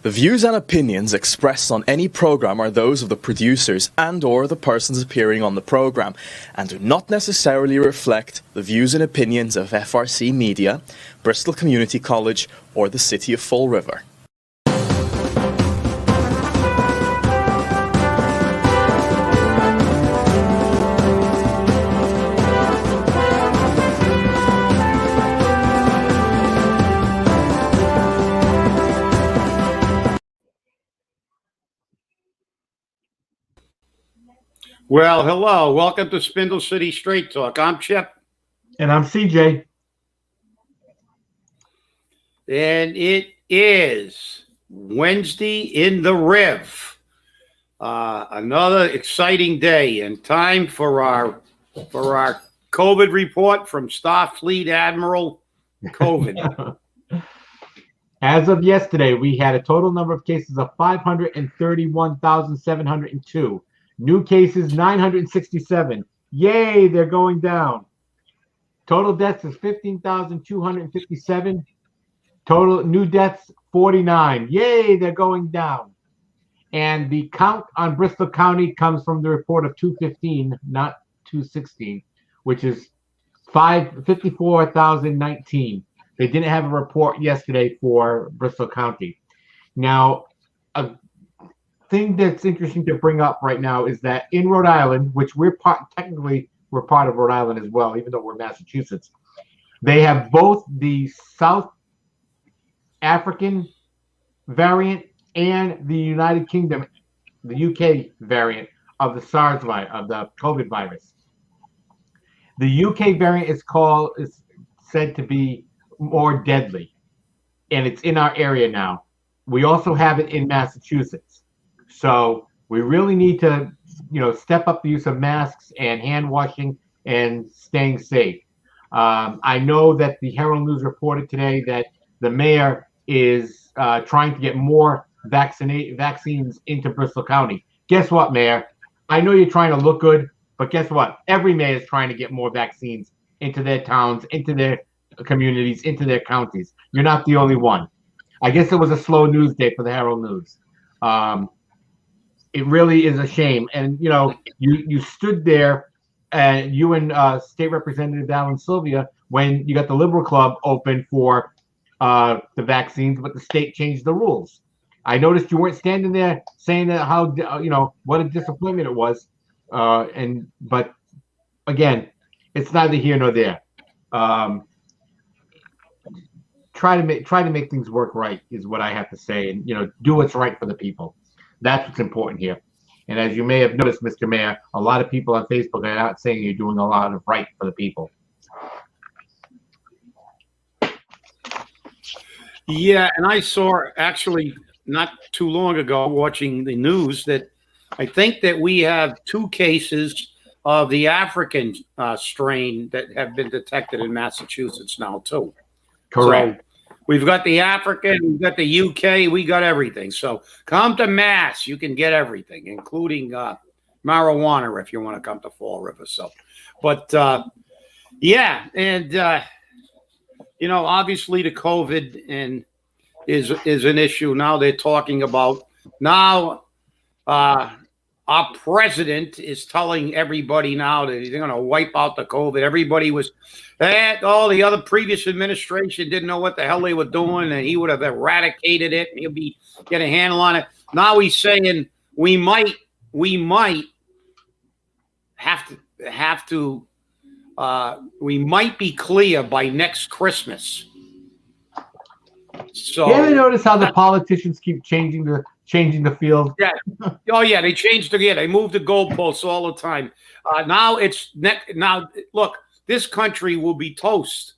The views and opinions expressed on any program are those of the producers and/or the persons appearing on the program, and do not necessarily reflect the views and opinions of FRC Media, Bristol Community College, or the City of Fall River. Well, hello. Welcome to Spindle City Straight Talk. I'm Chip. And I'm CJ. And it is Wednesday in the Riv. Another exciting day and time for our COVID report from Starfleet Admiral COVID. As of yesterday, we had a total number of cases of 531,702. New cases, 967. Yay, they're going down. Total deaths is 15,257. Total new deaths, 49. Yay, they're going down. And the count on Bristol County comes from the report of 215, not 216, which is 54,019. They didn't have a report yesterday for Bristol County. Now, a thing that's interesting to bring up right now is that in Rhode Island, which we're part of Rhode Island as well, even though we're Massachusetts, they have both the South African variant and the United Kingdom, the UK variant of the SARS virus, of the COVID virus. The UK variant is said to be more deadly, and it's in our area now. We also have it in Massachusetts. So we really need to, step up the use of masks and hand washing and staying safe. I know that the Herald News reported today that the mayor is trying to get more vaccines into Bristol County. Guess what, Mayor? I know you're trying to look good, but guess what? Every mayor is trying to get more vaccines into their towns, into their communities, into their counties. You're not the only one. I guess it was a slow news day for the Herald News. It really is a shame. And, you stood there, and you and State Representative Alan Sylvia, when you got the Liberal Club open for the vaccines, but the state changed the rules. I noticed you weren't standing there saying that what a disappointment it was. But again, it's neither here nor there. Try to make things work right is what I have to say, and do what's right for the people. That's what's important here. And as you may have noticed, Mr. Mayor, a lot of people on Facebook are not saying you're doing a lot of right for the people. Yeah, and I saw actually not too long ago watching the news that I think that we have 2 cases of the African strain that have been detected in Massachusetts now too. Correct. So we've got the African, we've got the UK, we got everything. So come to Mass, you can get everything, including marijuana if you want to come to Fall River. So, but yeah, and obviously the COVID is an issue now. They're talking about now. Our president is telling everybody now that they're going to wipe out the COVID. Everybody was, all the other previous administration didn't know what the hell they were doing, and he would have eradicated it, and he'll be get a handle on it. Now he's saying we might we might be clear by next Christmas. So you ever notice how the politicians keep changing the field? Yeah. Oh yeah, they changed they moved the goalposts all the time. Now look, this country will be toast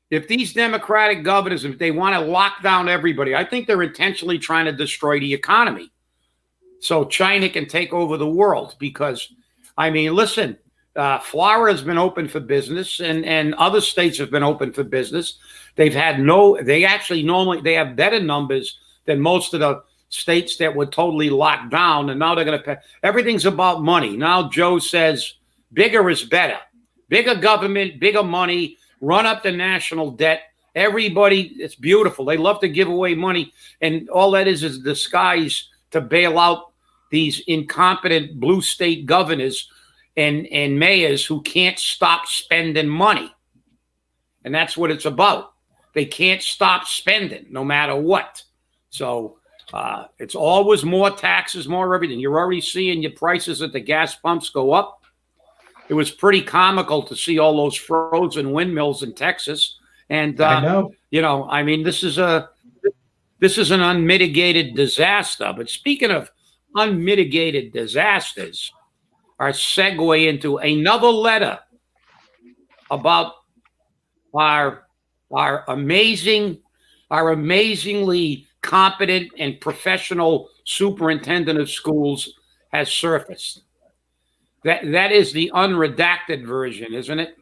if these Democratic governors, if they want to lock down everybody. I think they're intentionally trying to destroy the economy so China can take over the world. Because listen, Florida's been open for business, and other states have been open for business. They have better numbers than most of the states that were totally locked down, and now they're going to pay. Everything's about money. Now Joe says bigger is better. Bigger government, bigger money, run up the national debt, Everybody, it's beautiful. They love to give away money, and all that is a disguise to bail out these incompetent blue state governors and mayors who can't stop spending money. And that's what it's about. They can't stop spending no matter what. So it's always more taxes, more everything. You're already seeing your prices at the gas pumps go up. It was pretty comical to see all those frozen windmills in Texas. And I know. I mean, this is an unmitigated disaster. But speaking of unmitigated disasters, our segue into another letter about our amazingly competent and professional superintendent of schools has surfaced. That is the unredacted version, isn't it?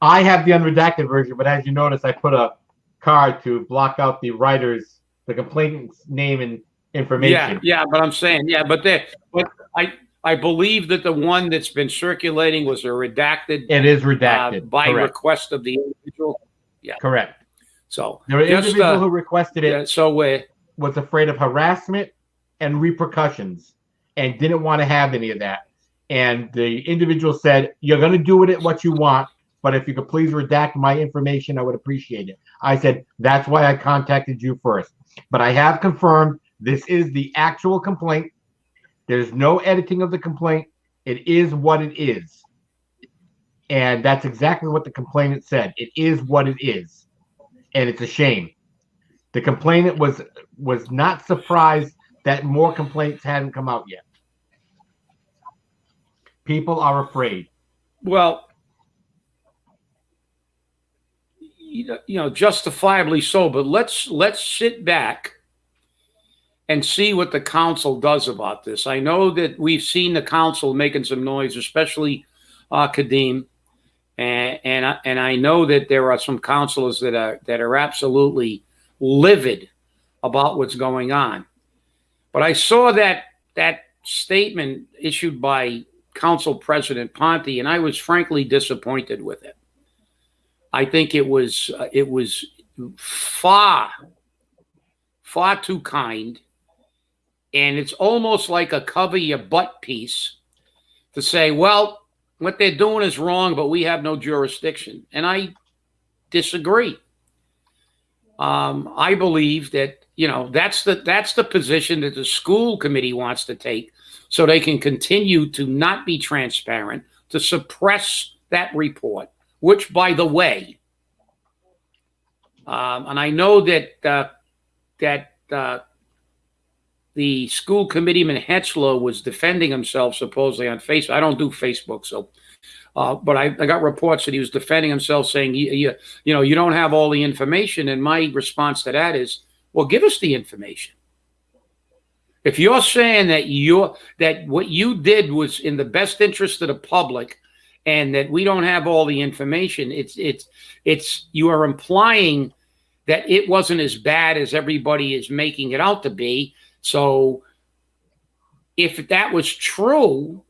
I have the unredacted version, but as you notice, I put a card to block out the complainant's name and information. Yeah, but I'm saying, but I believe that the one that's been circulating was a redacted. It is redacted by correct. Request of the individual. Yeah, correct. So there were individual who requested it. Was afraid of harassment and repercussions, and didn't want to have any of that. And the individual said, "You're going to do with it what you want, but if you could please redact my information, I would appreciate it." I said, "That's why I contacted you first." But I have confirmed this is the actual complaint. There's no editing of the complaint. It is what it is. And that's exactly what the complainant said. It is what it is. And it's a shame. The complainant was not surprised that more complaints hadn't come out yet. People are afraid. Well, justifiably so, but let's sit back and see what the council does about this. I know that we've seen the council making some noise, especially Kadeem, and I know that there are some councilors that are absolutely livid about what's going on. But I saw that statement issued by Council President Ponte, and I was frankly disappointed with it. I think it was far too kind, and it's almost like a cover your butt piece to say, well, what they're doing is wrong, but we have no jurisdiction. And I disagree. I believe that that's the position that the school committee wants to take, so they can continue to not be transparent, to suppress that report. Which, by the way, and I know that the school committeeman Hetzler was defending himself supposedly on Facebook. I don't do Facebook, so, but I got reports that he was defending himself, saying you don't have all the information. And my response to that is, well, give us the information. If you're saying that what you did was in the best interest of the public, and that we don't have all the information, it's you are implying that it wasn't as bad as everybody is making it out to be. So if that was true,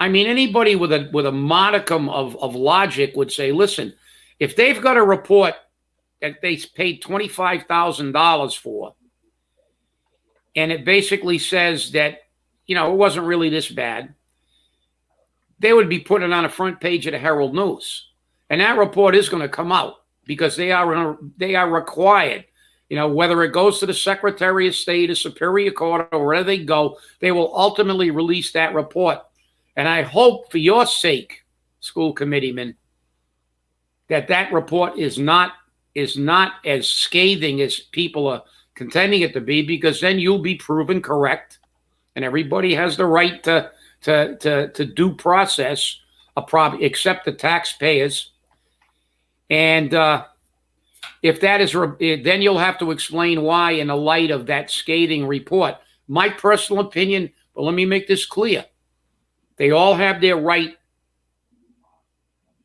I mean, anybody with a modicum of logic would say, listen, if they've got a report that they paid $25,000 for, and it basically says that, it wasn't really this bad, they would be putting it on the front page of the Herald News. And that report is going to come out because they are required, whether it goes to the Secretary of State or Superior Court or wherever they go, they will ultimately release that report. And I hope for your sake, school committeeman, that report is not as scathing as people are contending it to be, because then you'll be proven correct, and everybody has the right to due process, except the taxpayers. And if that is, then you'll have to explain why in the light of that scathing report. My personal opinion, but let me make this clear. They all have their right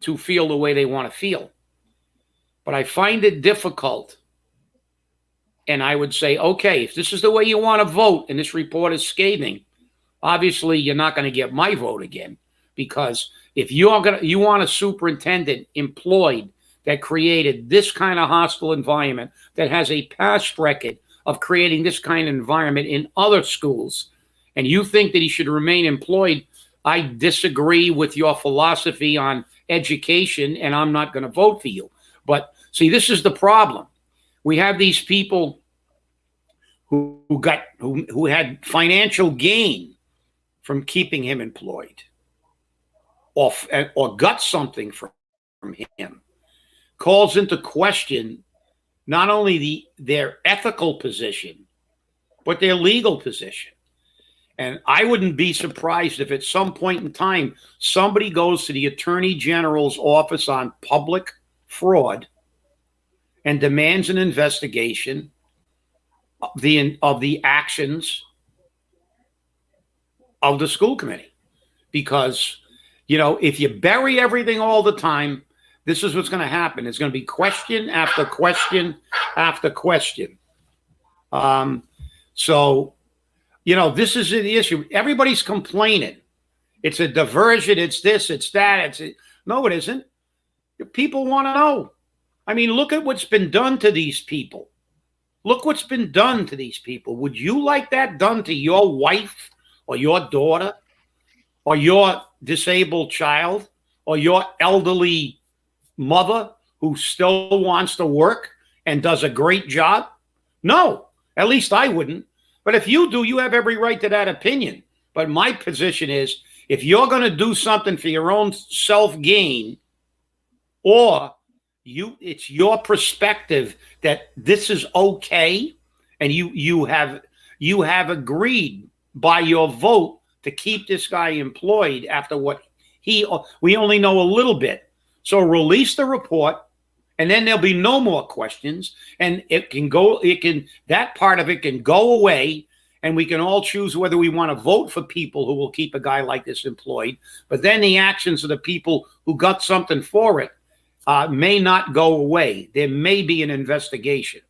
to feel the way they want to feel. But I find it difficult. And I would say, okay, if this is the way you want to vote and this report is scathing, obviously you're not going to get my vote again, because if you want a superintendent employed that created this kind of hostile environment, that has a past record of creating this kind of environment in other schools, and you think that he should remain employed, I disagree with your philosophy on education, and I'm not going to vote for you. But see, this is the problem. We have these people who had financial gain from keeping him employed, or got something from him, calls into question not only their ethical position, but their legal position. And I wouldn't be surprised if at some point in time, somebody goes to the Attorney General's office on public fraud and demands an investigation of the actions of the school committee. Because, if you bury everything all the time, this is what's going to happen. It's going to be question after question after question. So, this is the issue. Everybody's complaining. It's a diversion. It's this, it's that. No, it isn't. People want to know. I mean, look at what's been done to these people. Look what's been done to these people. Would you like that done to your wife or your daughter or your disabled child or your elderly mother who still wants to work and does a great job? No, at least I wouldn't. But if you do, you have every right to that opinion. But my position is, if you're going to do something for your own self-gain, or it's your perspective that this is okay, and you have agreed by your vote to keep this guy employed after what we only know a little bit. So release the report, and then there'll be no more questions, and that part of it can go away, and we can all choose whether we want to vote for people who will keep a guy like this employed. But then the actions of the people who got something for it may not go away. There may be an investigation.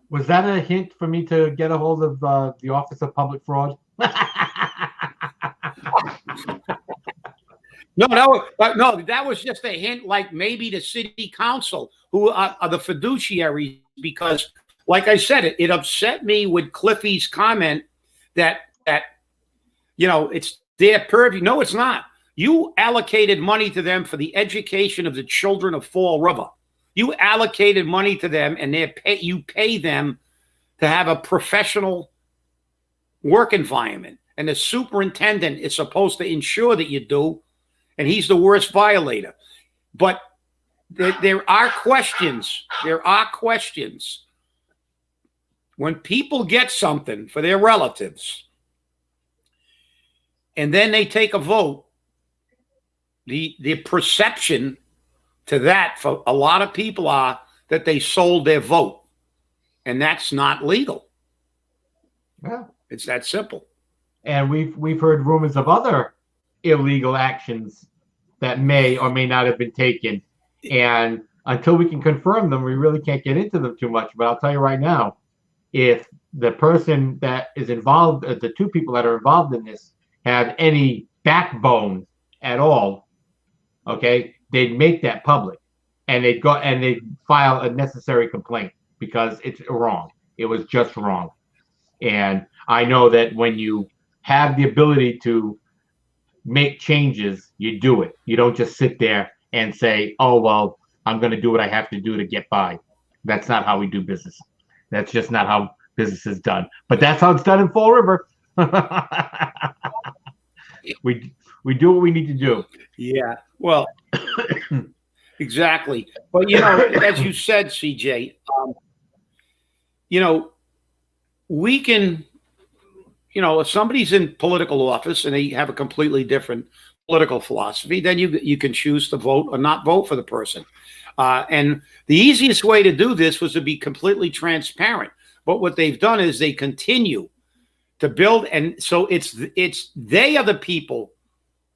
Was that a hint for me to get a hold of the Office of Public Fraud? No, that was just a hint, like maybe the city council, who are the fiduciaries, because, like I said, it upset me with Cliffy's comment that it's their purview. No, it's not. You allocated money to them for the education of the children of Fall River. You allocated money to them, and you pay them to have a professional work environment. And the superintendent is supposed to ensure that you do, and he's the worst violator. But there are questions. There are questions. When people get something for their relatives, and then they take a vote, the perception to that for a lot of people are that they sold their vote, and that's not legal. Yeah. It's that simple. And we've heard rumors of other illegal actions that may or may not have been taken, and until we can confirm them, we really can't get into them too much. But I'll tell you right now, if the person that is involved, the two people that are involved in this, have any backbone at all, okay, they'd make that public, and they'd file a necessary complaint, because it's wrong. It was just wrong. And I know that when you have the ability to make changes, you do it. You don't just sit there and say, oh, well, I'm going to do what I have to do to get by. That's not how we do business. That's just not how business is done. But that's how it's done in Fall River. We do what we need to do. Yeah, well, exactly. But, as you said, CJ, we can, if somebody's in political office and they have a completely different political philosophy, then you can choose to vote or not vote for the person. And the easiest way to do this was to be completely transparent. But what they've done is they continue to build. And so they are the people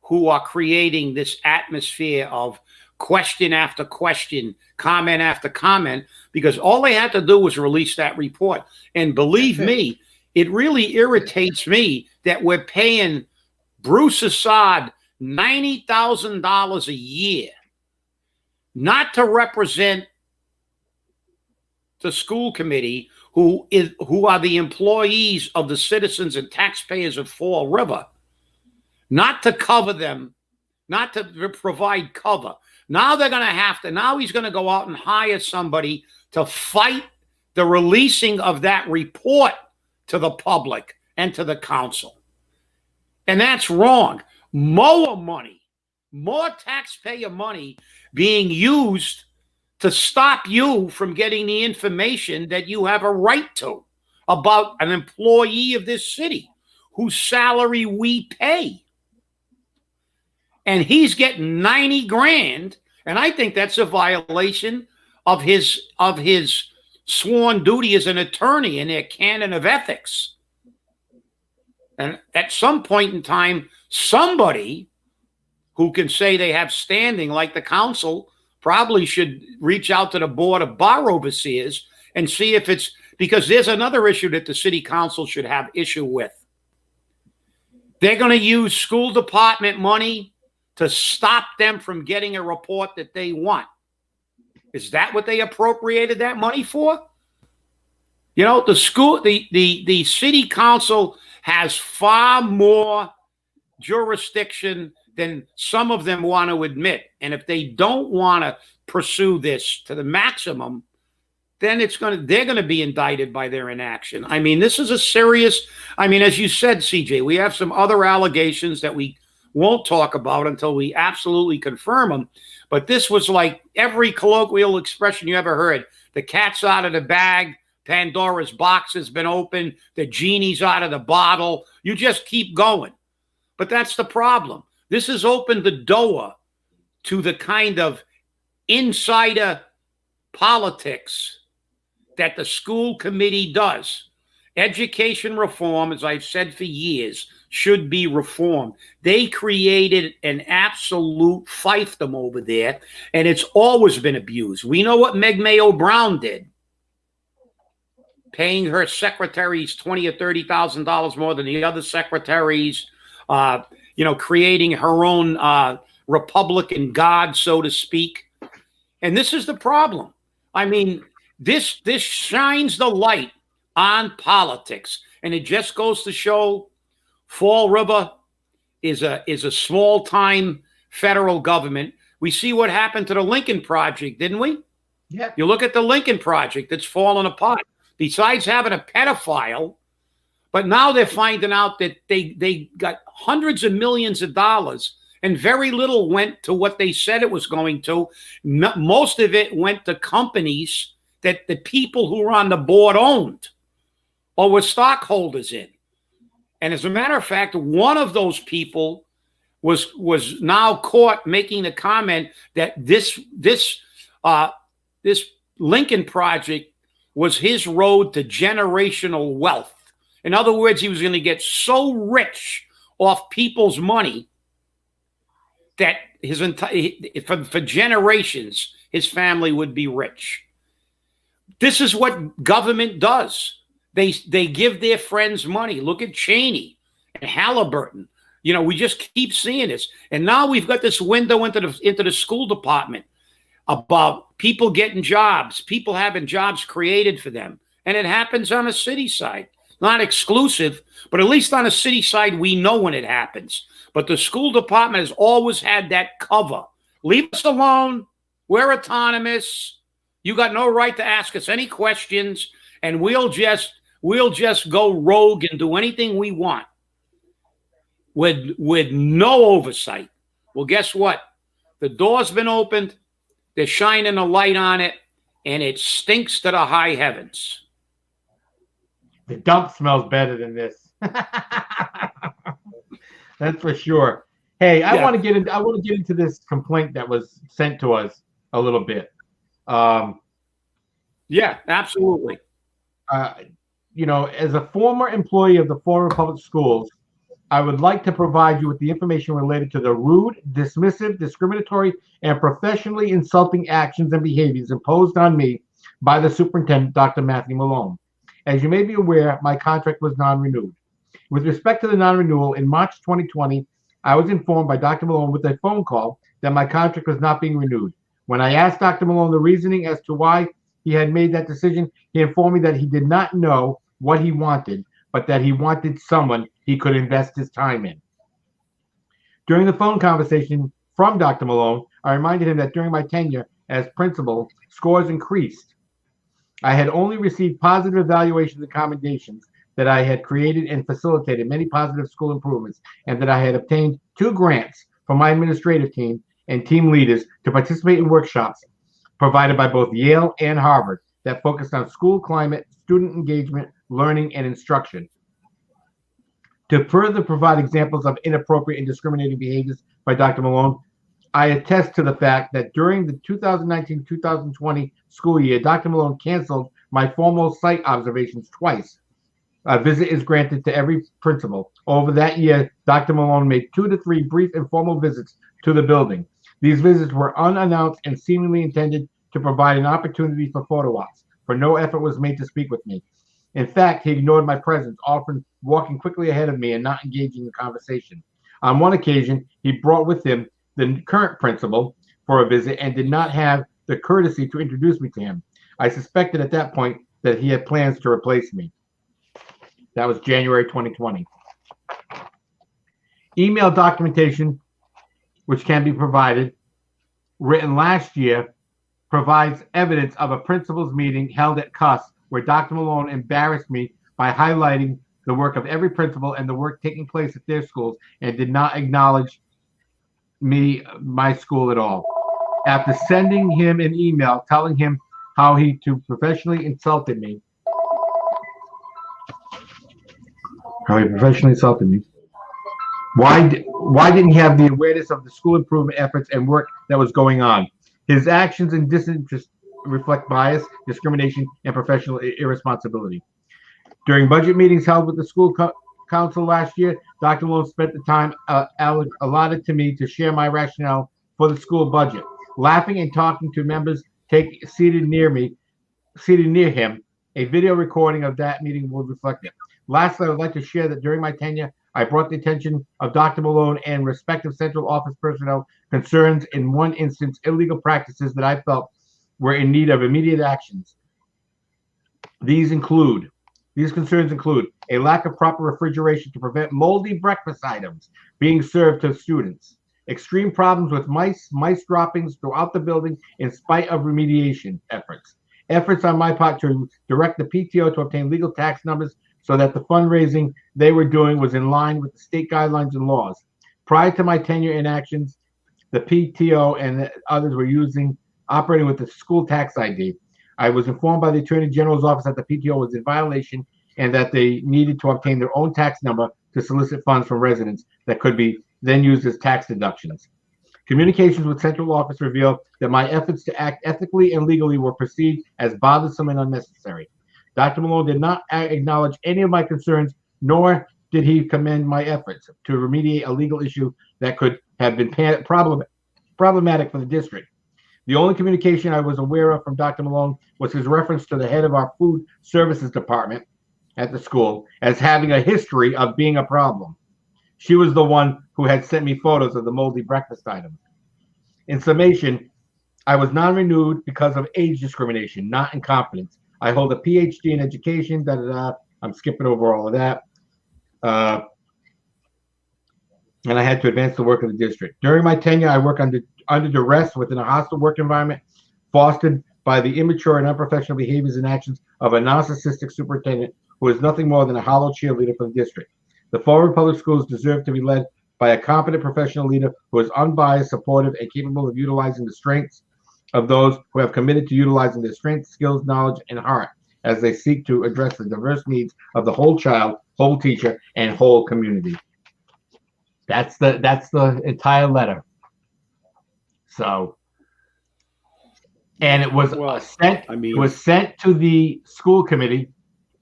who are creating this atmosphere of question after question, comment after comment, because all they had to do was release that report. And believe me, it really irritates me that we're paying Bruce Assad $90,000 a year not to represent the school committee, who are the employees of the citizens and taxpayers of Fall River, not to cover them, not to provide cover. Now they're going to have to, now he's going to go out and hire somebody to fight the releasing of that report to the public and to the council. And that's wrong. More money, more taxpayer money being used to stop you from getting the information that you have a right to about an employee of this city whose salary we pay. And he's getting 90 grand. And I think that's a violation of his sworn duty as an attorney in their canon of ethics. And at some point in time, somebody who can say they have standing, like the council, probably should reach out to the board of bar overseers and see if it's, because there's another issue that the city council should have issue with. They're going to use school department money to stop them from getting a report that they want. Is that what they appropriated that money for? You know, the city council has far more jurisdiction than some of them want to admit. And if they don't want to pursue this to the maximum, then they're going to be indicted by their inaction. I mean, this is a serious, I mean, as you said, CJ, we have some other allegations that we won't talk about until we absolutely confirm them. But this was like every colloquial expression you ever heard. The cat's out of the bag. Pandora's box has been opened. The genie's out of the bottle. You just keep going. But that's the problem. This has opened the door to the kind of insider politics that the school committee does. Education reform, as I've said for years, should be reformed. They created an absolute fiefdom over there, and it's always been abused. We know what Meg Mayo Brown did, paying her secretaries $20,000 or $30,000 more than the other secretaries, creating her own Republican God, so to speak. And this is the problem. I mean, this shines the light on politics, and it just goes to show Fall River is a small-time federal government. We see what happened to the Lincoln Project, didn't we? Yeah. You look at the Lincoln Project, it's fallen apart. Besides having a pedophile, but now they're finding out that they got hundreds of millions of dollars, and very little went to what they said it was going to. Most of it went to companies that the people who were on the board owned or were stockholders in. And as a matter of fact, one of those people was now caught making the comment that this Lincoln Project was his road to generational wealth. In other words, he was going to get so rich off people's money that for generations, his family would be rich. This is what government does. They give their friends money. Look at Cheney and Halliburton. You know, we just keep seeing this. And now we've got this window into the school department about people getting jobs, people having jobs created for them. And it happens on a city side. Not exclusive, but at least on a city side, we know when it happens. But the school department has always had that cover. Leave us alone. We're autonomous. You got no right to ask us any questions, and we'll just go rogue and do anything we want with no oversight. Well, guess what? The door's been opened. They're shining a light on it, and it stinks to the high heavens. The dump smells better than this. That's for sure. Hey, I want to get into this complaint that was sent to us a little bit. Yeah, absolutely. As a former employee of the Fall River Public Schools, I would like to provide you with the information related to the rude, dismissive, discriminatory, and professionally insulting actions and behaviors imposed on me by the superintendent, Dr. Matthew Malone. As you may be aware, my contract was non-renewed. With respect to the non-renewal, in March 2020, I was informed by Dr. Malone with a phone call that my contract was not being renewed. When I asked Dr. Malone the reasoning as to why he had made that decision, he informed me that he did not know what he wanted, but that he wanted someone he could invest his time in. During the phone conversation from Dr. Malone, I reminded him that during my tenure as principal, scores increased. I had only received positive evaluations and commendations, that I had created and facilitated many positive school improvements, and that I had obtained 2 grants from my administrative team and team leaders to participate in workshops provided by both Yale and Harvard that focused on school climate, student engagement, learning, and instruction. To further provide examples of inappropriate and discriminating behaviors by Dr. Malone, I attest to the fact that during the 2019-2020 school year, Dr. Malone canceled my formal site observations twice. A visit is granted to every principal. Over that year, Dr. Malone made 2 to 3 brief informal visits to the building. These visits were unannounced and seemingly intended to provide an opportunity for photo ops, for no effort was made to speak with me. In fact, he ignored my presence, often walking quickly ahead of me and not engaging in conversation. On one occasion, he brought with him the current principal for a visit and did not have the courtesy to introduce me to him. I suspected at that point that he had plans to replace me. That was January 2020. Email documentation, which can be provided, written last year, provides evidence of a principal's meeting held at CUS where Dr. Malone embarrassed me by highlighting the work of every principal and the work taking place at their schools, and did not acknowledge my school at all. After sending him an email telling him how he professionally insulted me, why didn't he have the awareness of the school improvement efforts and work that was going on? His actions and disinterest reflect bias, discrimination, and professional irresponsibility. During budget meetings held with the school council last year, Dr. Malone spent the time allotted to me to share my rationale for the school budget. Laughing and talking to members seated near him, a video recording of that meeting will reflect it. Lastly, I would like to share that during my tenure, I brought the attention of Dr. Malone and respective central office personnel concerns, in one instance, illegal practices that I felt were in need of immediate actions. These concerns include a lack of proper refrigeration to prevent moldy breakfast items being served to students, extreme problems with mice droppings throughout the building in spite of remediation efforts on my part to direct the PTO to obtain legal tax numbers so that the fundraising they were doing was in line with the state guidelines and laws. Prior to my tenure in actions, the PTO and others were operating with the school tax ID. I was informed by the Attorney General's office that the PTO was in violation and that they needed to obtain their own tax number to solicit funds from residents that could be then used as tax deductions. Communications with central office revealed that my efforts to act ethically and legally were perceived as bothersome and unnecessary. Dr. Malone did not acknowledge any of my concerns, nor did he commend my efforts to remediate a legal issue that could have been problematic for the district. The only communication I was aware of from Dr. Malone was his reference to the head of our food services department at the school as having a history of being a problem. She was the one who had sent me photos of the moldy breakfast items. In summation, I was non-renewed because of age discrimination, not incompetence. I hold a PhD in education, I'm skipping over all of that. And I had to advance the work of the district. During my tenure, I worked under duress within a hostile work environment fostered by the immature and unprofessional behaviors and actions of a narcissistic superintendent who is nothing more than a hollow cheerleader for the district. The Fall River Public Schools deserve to be led by a competent professional leader who is unbiased, supportive, and capable of utilizing the strengths of those who have committed to utilizing their strengths, skills, knowledge, and heart as they seek to address the diverse needs of the whole child, whole teacher, and whole community. That's the entire letter. So, and it was sent to the school committee,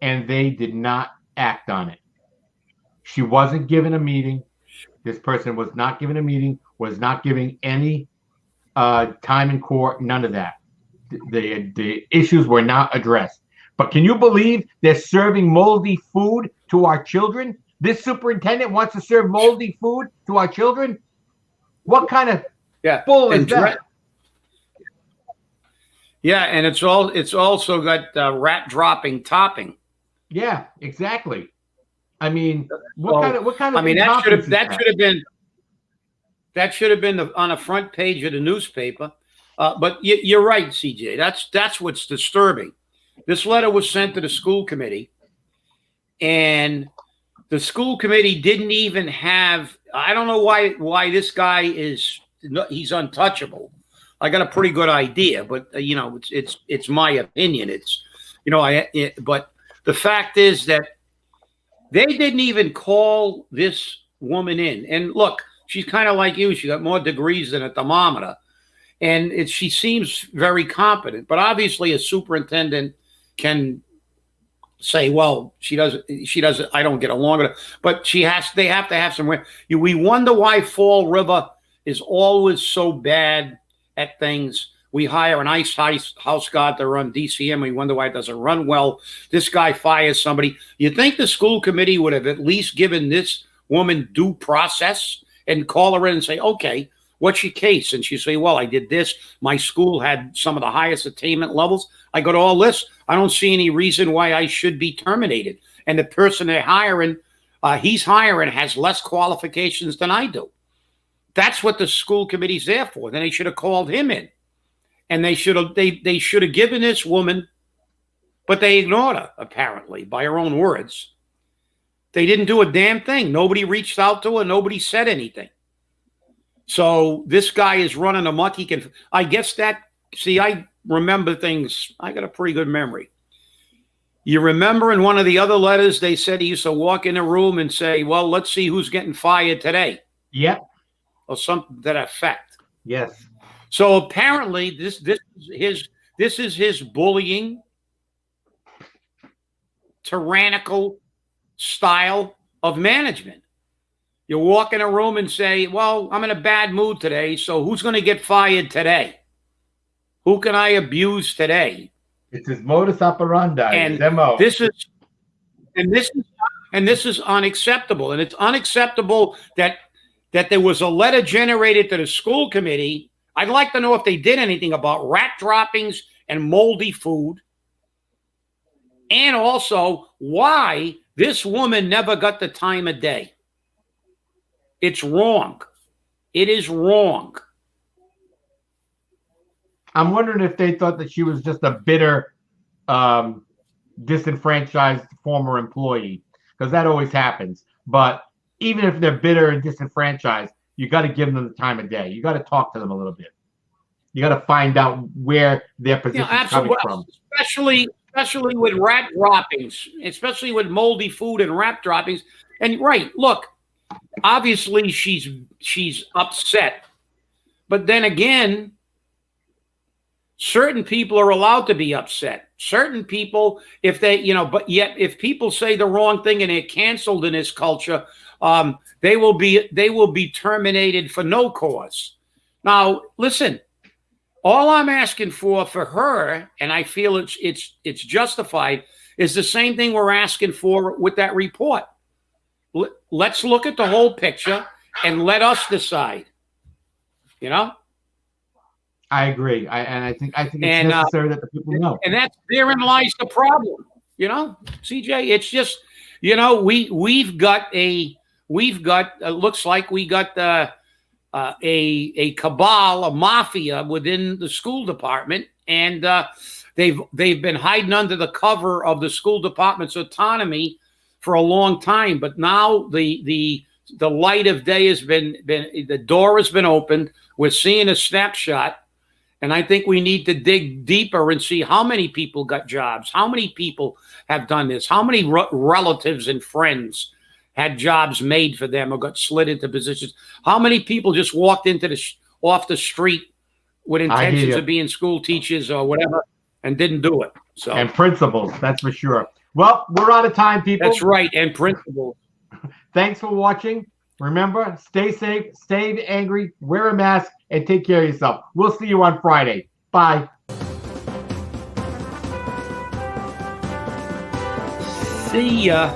and they did not act on it. She wasn't given a meeting. This person was not given a meeting, was not giving any time in court, none of that. The issues were not addressed. But can you believe they're serving moldy food to our children? This superintendent wants to serve moldy food to our children? What kind of bull is that? Yeah, and it's also got rat dropping topping. Yeah, exactly. I mean, what kind of I mean, that should have been on the front page of the newspaper. But you're right, CJ. That's what's disturbing. This letter was sent to the school committee, and the school committee didn't even have. I don't know why this guy he's untouchable. I got a pretty good idea, but it's my opinion. But the fact is that they didn't even call this woman in. And look, she's kind of like you. She got more degrees than a thermometer, and she seems very competent. But obviously, a superintendent can say, "Well, she doesn't. I don't get along with her." But they have to have some. We wonder why Fall River is always so bad at things. We hire an ice house guard to run DCM. We wonder why it doesn't run well. This guy fires somebody. You think the school committee would have at least given this woman due process and call her in and say, okay, what's your case? And she'd say, well, I did this. My school had some of the highest attainment levels. I got all this. I don't see any reason why I should be terminated. And the person they're hiring, he's hiring has less qualifications than I do. That's what the school committee's there for. Then they should have called him in. And they should have given this woman, but they ignored her, apparently, by her own words. They didn't do a damn thing. Nobody reached out to her. Nobody said anything. So this guy is running amok. I remember things. I got a pretty good memory. You remember in one of the other letters, they said he used to walk in a room and say, well, let's see who's getting fired today. Yep. Or something to that effect. Yes. So apparently this is his bullying, tyrannical style of management. You walk in a room and say, well, I'm in a bad mood today, so who's going to get fired today? Who can I abuse today? It's his modus operandi. And this is unacceptable. And it's unacceptable that there was a letter generated to the school committee. I'd like to know if they did anything about rat droppings and moldy food. And also why this woman never got the time of day. It's wrong. It is wrong. I'm wondering if they thought that she was just a bitter, disenfranchised former employee, because that always happens. But even if they're bitter and disenfranchised, you got to give them the time of day. You got to talk to them a little bit. You got to find out where their position is coming from. Especially with rat droppings, especially with moldy food and rat droppings. And right, look, obviously she's upset. But then again, certain people are allowed to be upset. Certain people, if they, but yet if people say the wrong thing and they're canceled in this culture, they will be terminated for no cause. Now, listen, all I'm asking for her, and I feel it's justified, is the same thing we're asking for with that report. Let's look at the whole picture and let us decide. I agree. I think it's necessary that the people know. And therein lies the problem. CJ, it's just, we've got looks like we got a cabal, a mafia within the school department, and they've been hiding under the cover of the school department's autonomy for a long time. But now the light of day has been the door has been opened. We're seeing a snapshot. And I think we need to dig deeper and see how many people got jobs, how many people have done this, how many relatives and friends had jobs made for them or got slid into positions, how many people just walked off the street with intentions of being school teachers or whatever and didn't do it. So and principals, that's for sure. Well, we're out of time, people. That's right, and principals. Thanks for watching. Remember, stay safe, stay angry, wear a mask, and take care of yourself. We'll see you on Friday. Bye. See ya.